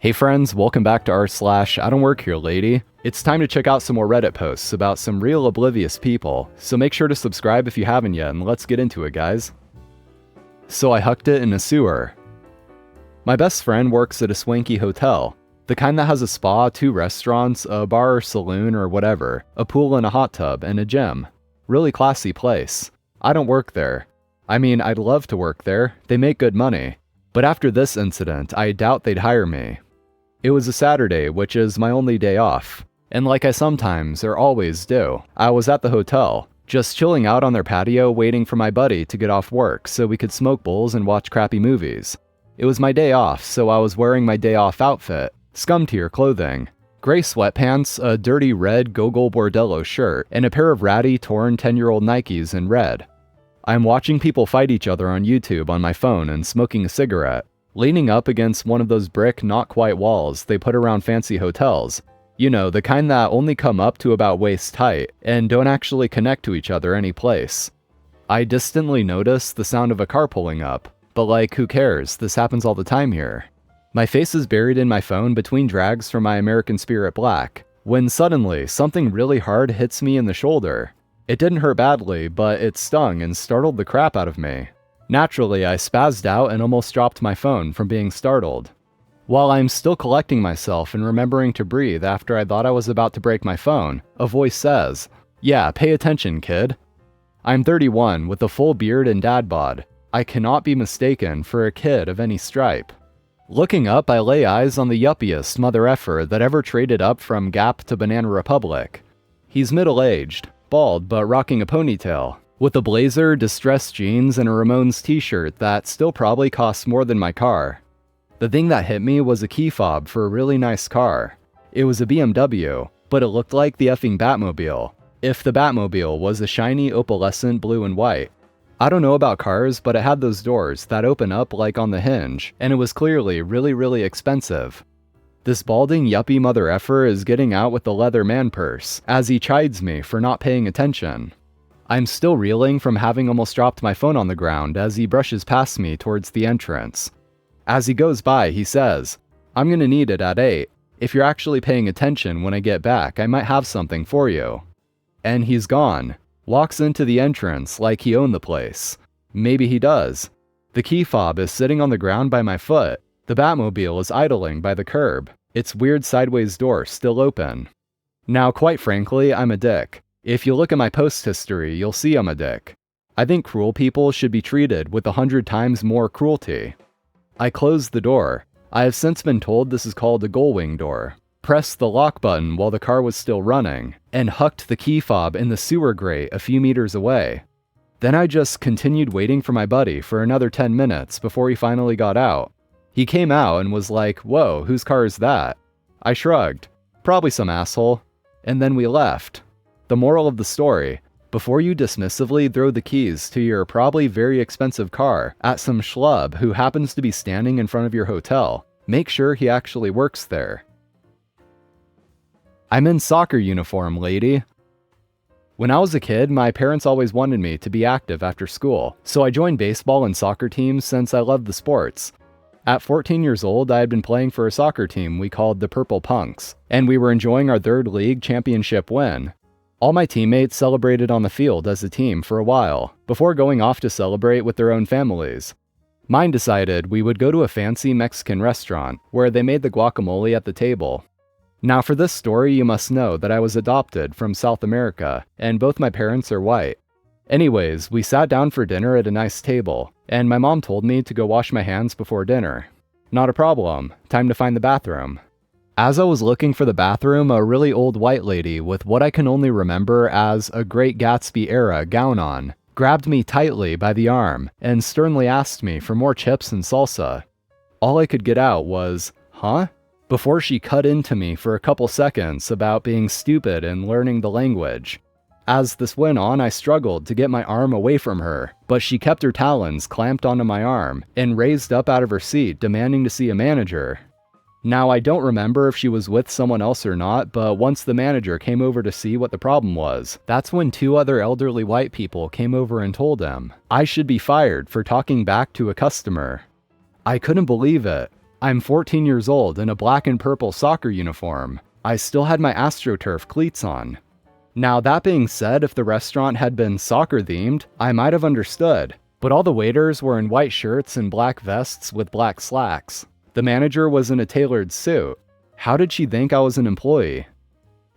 Hey friends, welcome back to r/IDontWorkHereLady. It's time to check out some more Reddit posts about some real oblivious people, so make sure to subscribe if you haven't yet, and let's get into it, guys. So I hucked it in a sewer. My best friend works at a swanky hotel, the kind that has a spa, 2 restaurants, a bar or saloon or whatever, a pool and a hot tub, and a gym. Really classy place. I don't work there. I mean, I'd love to work there, they make good money. But after this incident, I doubt they'd hire me. It was a Saturday, which is my only day off. And like I sometimes, or always do, I was at the hotel, just chilling out on their patio waiting for my buddy to get off work so we could smoke bowls and watch crappy movies. It was my day off, so I was wearing my day off outfit, scum tier clothing, gray sweatpants, a dirty red Gogol Bordello shirt, and a pair of ratty, torn 10-year-old Nikes in red. I'm watching people fight each other on YouTube on my phone and smoking a cigarette, leaning up against one of those brick not-quite walls they put around fancy hotels. You know, the kind that only come up to about waist height and don't actually connect to each other any place. I distantly notice the sound of a car pulling up, but like, who cares? This happens all the time here. My face is buried in my phone between drags from my American Spirit Black, when suddenly something really hard hits me in the shoulder. It didn't hurt badly, but it stung and startled the crap out of me. Naturally, I spazzed out and almost dropped my phone from being startled. While I'm still collecting myself and remembering to breathe after I thought I was about to break my phone, a voice says, "Yeah, pay attention, kid." I'm 31 with a full beard and dad bod. I cannot be mistaken for a kid of any stripe. Looking up, I lay eyes on the yuppiest mother effer that ever traded up from Gap to Banana Republic. He's middle-aged, bald but rocking a ponytail, with a blazer, distressed jeans, and a Ramones t-shirt that still probably costs more than my car. The thing that hit me was a key fob for a really nice car. It was a BMW, but it looked like the effing Batmobile, if the Batmobile was a shiny opalescent blue and white. I don't know about cars, but it had those doors that open up like on the hinge, and it was clearly really expensive. This balding yuppie mother effer is getting out with the leather man purse, as he chides me for not paying attention. I'm still reeling from having almost dropped my phone on the ground as he brushes past me towards the entrance. As he goes by, he says, "I'm gonna need it at 8. If you're actually paying attention when I get back, I might have something for you." And he's gone. Walks into the entrance like he owned the place. Maybe he does. The key fob is sitting on the ground by my foot. The Batmobile is idling by the curb, its weird sideways door still open. Now, quite frankly, I'm a dick. If you look at my post history, you'll see I'm a dick. I think cruel people should be treated with 100 times more cruelty. I closed the door. I have since been told this is called a gullwing door. Pressed the lock button while the car was still running, and hucked the key fob in the sewer grate a few meters away. Then I just continued waiting for my buddy for another 10 minutes before he finally got out. He came out and was like, "Whoa, whose car is that?" I shrugged. Probably some asshole. And then we left. The moral of the story: before you dismissively throw the keys to your probably very expensive car at some schlub who happens to be standing in front of your hotel, make sure he actually works there. I'm in soccer uniform, lady. When I was a kid, my parents always wanted me to be active after school, so I joined baseball and soccer teams since I loved the sports. At 14 years old, I had been playing for a soccer team we called the Purple Punks, and we were enjoying our 3rd league championship win. All my teammates celebrated on the field as a team for a while, before going off to celebrate with their own families. Mine decided we would go to a fancy Mexican restaurant, where they made the guacamole at the table. Now for this story, you must know that I was adopted from South America, and both my parents are white. Anyways, we sat down for dinner at a nice table, and my mom told me to go wash my hands before dinner. Not a problem. Time to find the bathroom. As I was looking for the bathroom, a really old white lady with what I can only remember as a Great Gatsby-era gown on grabbed me tightly by the arm and sternly asked me for more chips and salsa. All I could get out was, "Huh?" before she cut into me for a couple seconds about being stupid and learning the language. As this went on, I struggled to get my arm away from her, but she kept her talons clamped onto my arm and raised up out of her seat demanding to see a manager. Now, I don't remember if she was with someone else or not, but once the manager came over to see what the problem was, that's when 2 other elderly white people came over and told him I should be fired for talking back to a customer. I couldn't believe it. I'm 14 years old in a black and purple soccer uniform. I still had my AstroTurf cleats on. Now that being said, if the restaurant had been soccer themed, I might have understood, but all the waiters were in white shirts and black vests with black slacks. The manager was in a tailored suit. How did she think I was an employee?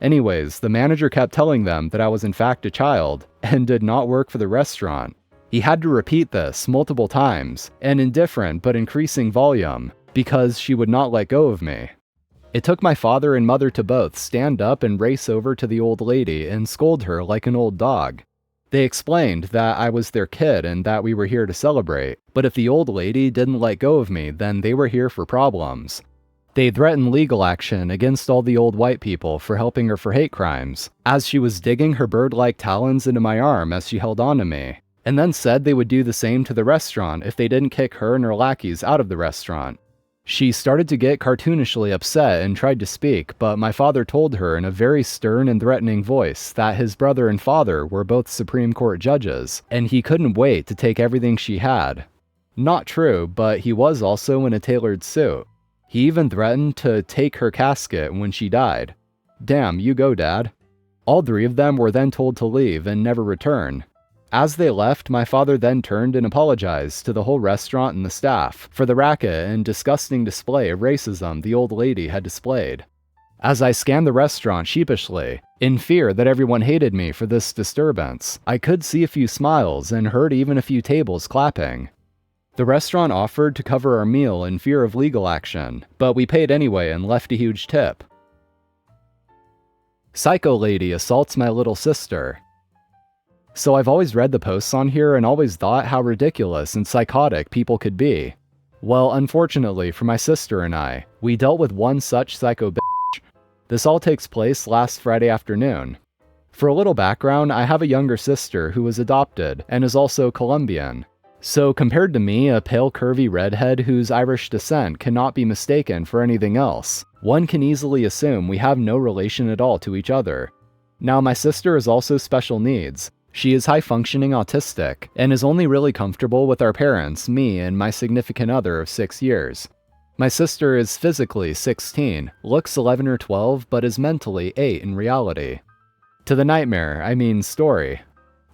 Anyways, the manager kept telling them that I was in fact a child and did not work for the restaurant. He had to repeat this multiple times and in different but increasing volume because she would not let go of me. It took my father and mother to both stand up and race over to the old lady and scold her like an old dog. They explained that I was their kid and that we were here to celebrate, but if the old lady didn't let go of me, then they were here for problems. They threatened legal action against all the old white people for helping her for hate crimes, as she was digging her bird-like talons into my arm as she held on to me, and then said they would do the same to the restaurant if they didn't kick her and her lackeys out of the restaurant. She started to get cartoonishly upset and tried to speak, but my father told her in a very stern and threatening voice that his brother and father were both Supreme Court judges, and he couldn't wait to take everything she had. Not true, but he was also in a tailored suit. He even threatened to take her casket when she died. Damn, you go, Dad. All three of them were then told to leave and never return. As they left, my father then turned and apologized to the whole restaurant and the staff for the racket and disgusting display of racism the old lady had displayed. As I scanned the restaurant sheepishly, in fear that everyone hated me for this disturbance, I could see a few smiles and heard even a few tables clapping. The restaurant offered to cover our meal in fear of legal action, but we paid anyway and left a huge tip. Psycho lady assaults my little sister. So I've always read the posts on here and always thought how ridiculous and psychotic people could be. Well, unfortunately for my sister and I, we dealt with one such psycho bitch. This all takes place last Friday afternoon. For a little background, I have a younger sister who was adopted and is also Colombian. So compared to me, a pale curvy redhead whose Irish descent cannot be mistaken for anything else, one can easily assume we have no relation at all to each other. Now my sister is also special needs. She is high-functioning autistic, and is only really comfortable with our parents, me, and my significant other of 6 years. My sister is physically 16, looks 11 or 12, but is mentally 8 in reality. To the nightmare, I mean story.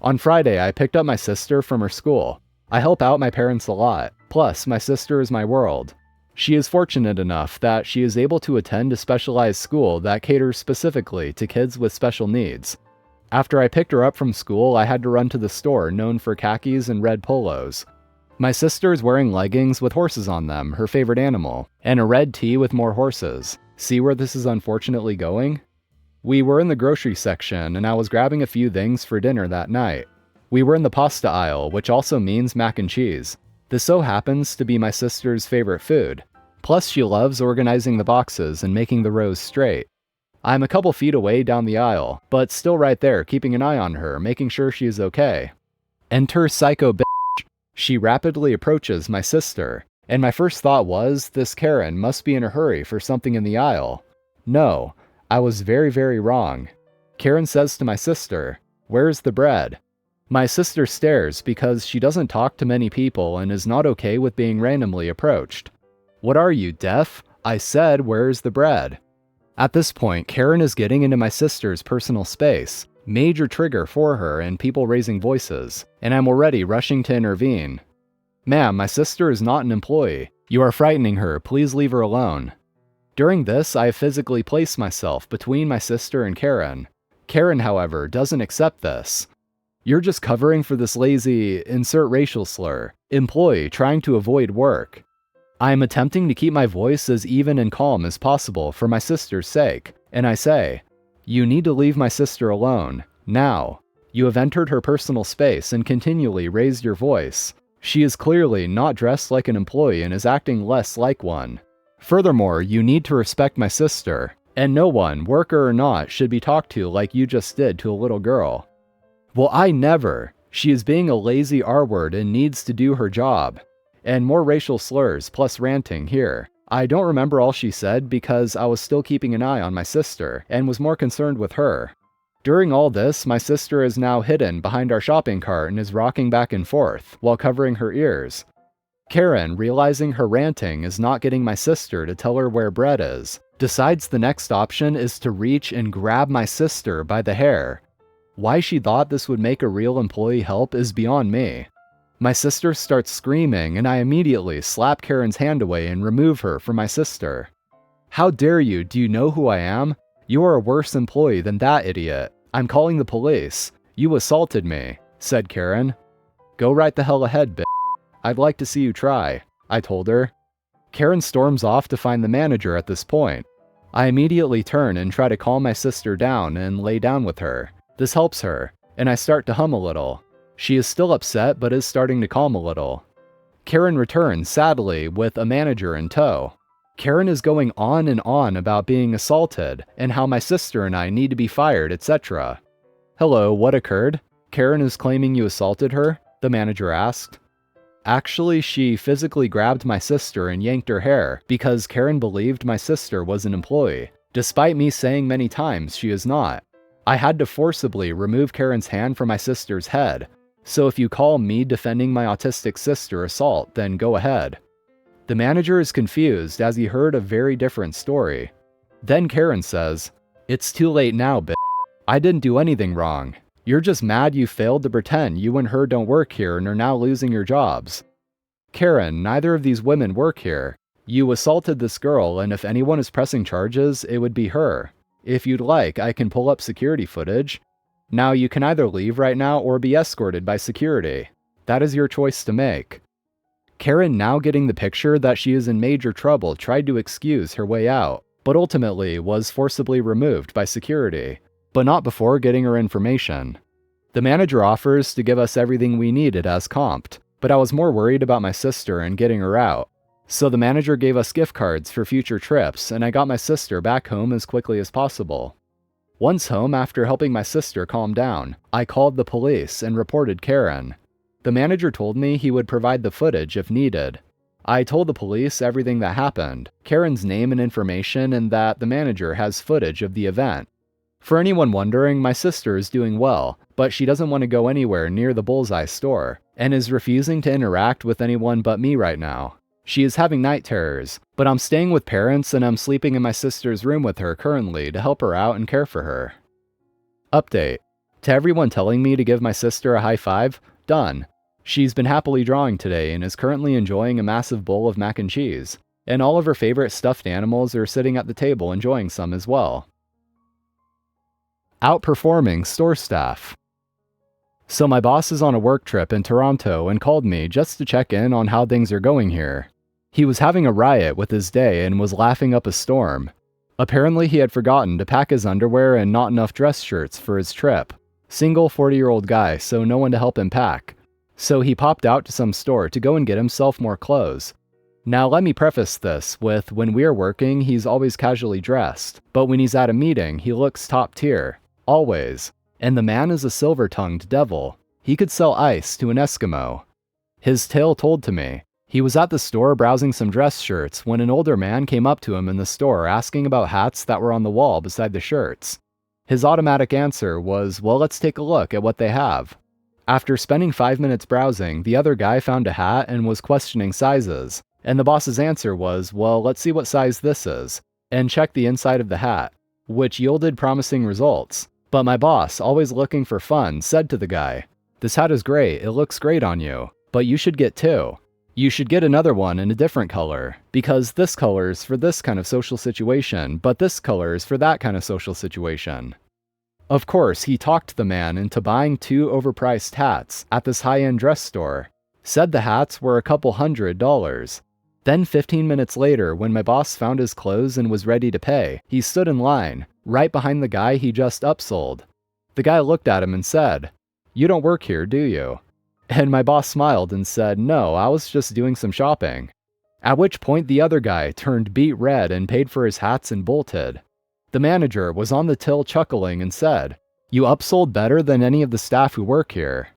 On Friday, I picked up my sister from her school. I help out my parents a lot, plus my sister is my world. She is fortunate enough that she is able to attend a specialized school that caters specifically to kids with special needs. After I picked her up from school, I had to run to the store known for khakis and red polos. My sister is wearing leggings with horses on them, her favorite animal, and a red tee with more horses. See where this is unfortunately going? We were in the grocery section, and I was grabbing a few things for dinner that night. We were in the pasta aisle, which also means mac and cheese. This so happens to be my sister's favorite food. Plus, she loves organizing the boxes and making the rows straight. I'm a couple feet away down the aisle, but still right there, keeping an eye on her, making sure she is okay. Enter psycho bitch. She rapidly approaches my sister, and my first thought was, this Karen must be in a hurry for something in the aisle. No, I was very, very wrong. Karen says to my sister, "Where's the bread?" My sister stares because she doesn't talk to many people and is not okay with being randomly approached. "What are you, deaf?" I said, "Where's the bread?" At this point, Karen is getting into my sister's personal space, major trigger for her and people raising voices, and I'm already rushing to intervene. "Ma'am, my sister is not an employee. You are frightening her, please leave her alone." During this, I physically place myself between my sister and Karen. Karen, however, doesn't accept this. "You're just covering for this lazy, insert racial slur, employee trying to avoid work." I am attempting to keep my voice as even and calm as possible for my sister's sake, and I say, "You need to leave my sister alone, now. You have entered her personal space and continually raised your voice. She is clearly not dressed like an employee and is acting less like one. Furthermore, you need to respect my sister, and no one, worker or not, should be talked to like you just did to a little girl." "Well, I never. She is being a lazy R-word and needs to do her job." And more racial slurs plus ranting here. I don't remember all she said because I was still keeping an eye on my sister and was more concerned with her. During all this, my sister is now hidden behind our shopping cart and is rocking back and forth while covering her ears. Karen, realizing her ranting is not getting my sister to tell her where bread is, decides the next option is to reach and grab my sister by the hair. Why she thought this would make a real employee help is beyond me. My sister starts screaming, and I immediately slap Karen's hand away and remove her from my sister. How dare you? Do you know who I am? You are a worse employee than that idiot. I'm calling the police. You assaulted me, said Karen. Go right the hell ahead, bitch. I'd like to see you try, I told her. Karen storms off to find the manager at this point. I immediately turn and try to calm my sister down and lay down with her. This helps her, and I start to hum a little. She is still upset but is starting to calm a little. Karen returns, sadly, with a manager in tow. Karen is going on and on about being assaulted and how my sister and I need to be fired, etc. Hello, what occurred? Karen is claiming you assaulted her? The manager asked. Actually, she physically grabbed my sister and yanked her hair because Karen believed my sister was an employee, despite me saying many times she is not. I had to forcibly remove Karen's hand from my sister's head, so if you call me defending my autistic sister assault, then go ahead. The manager is confused as he heard a very different story. Then Karen says, It's too late now, bitch. I didn't do anything wrong. You're just mad you failed to pretend you and her don't work here and are now losing your jobs. Karen, neither of these women work here. You assaulted this girl, and if anyone is pressing charges, it would be her. If you'd like, I can pull up security footage. Now you can either leave right now or be escorted by security. That is your choice to make. Karen, now getting the picture that she is in major trouble, tried to excuse her way out, but ultimately was forcibly removed by security, but not before getting her information. The manager offers to give us everything we needed as comped, but I was more worried about my sister and getting her out. So the manager gave us gift cards for future trips, and I got my sister back home as quickly as possible. Once home, after helping my sister calm down, I called the police and reported Karen. The manager told me he would provide the footage if needed. I told the police everything that happened, Karen's name and information, and that the manager has footage of the event. For anyone wondering, my sister is doing well, but she doesn't want to go anywhere near the Bullseye store, and is refusing to interact with anyone but me right now. She is having night terrors, but I'm staying with parents and I'm sleeping in my sister's room with her currently to help her out and care for her. Update. To everyone telling me to give my sister a high five, done. She's been happily drawing today and is currently enjoying a massive bowl of mac and cheese, and all of her favorite stuffed animals are sitting at the table enjoying some as well. Outperforming store staff. So my boss is on a work trip in Toronto and called me just to check in on how things are going here. He was having a riot with his day and was laughing up a storm. Apparently he had forgotten to pack his underwear and not enough dress shirts for his trip. Single 40-year-old guy, so no one to help him pack. So he popped out to some store to go and get himself more clothes. Now let me preface this with when we're working, he's always casually dressed, but when he's at a meeting, he looks top tier. Always. And the man is a silver-tongued devil. He could sell ice to an Eskimo. His tale told to me. He was at the store browsing some dress shirts when an older man came up to him in the store asking about hats that were on the wall beside the shirts. His automatic answer was, well, let's take a look at what they have. After spending 5 minutes browsing, the other guy found a hat and was questioning sizes. And the boss's answer was, well, let's see what size this is, and check the inside of the hat, which yielded promising results. But my boss, always looking for fun, said to the guy, "This hat is great, it looks great on you, but you should get two. You should get another one in a different color, because this color is for this kind of social situation, but this color is for that kind of social situation." Of course, he talked the man into buying 2 overpriced hats at this high-end dress store. Said the hats were a couple $100. Then 15 minutes later, when my boss found his clothes and was ready to pay, he stood in line, right behind the guy he just upsold. The guy looked at him and said, "You don't work here, do you?" And my boss smiled and said, "No, I was just doing some shopping." At which point the other guy turned beet red and paid for his hats and bolted. The manager was on the till chuckling and said, "You upsold better than any of the staff who work here."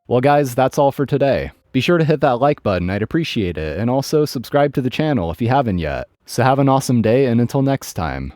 Well guys, that's all for today. Be sure to hit that like button, I'd appreciate it, and also subscribe to the channel if you haven't yet. So have an awesome day, and until next time.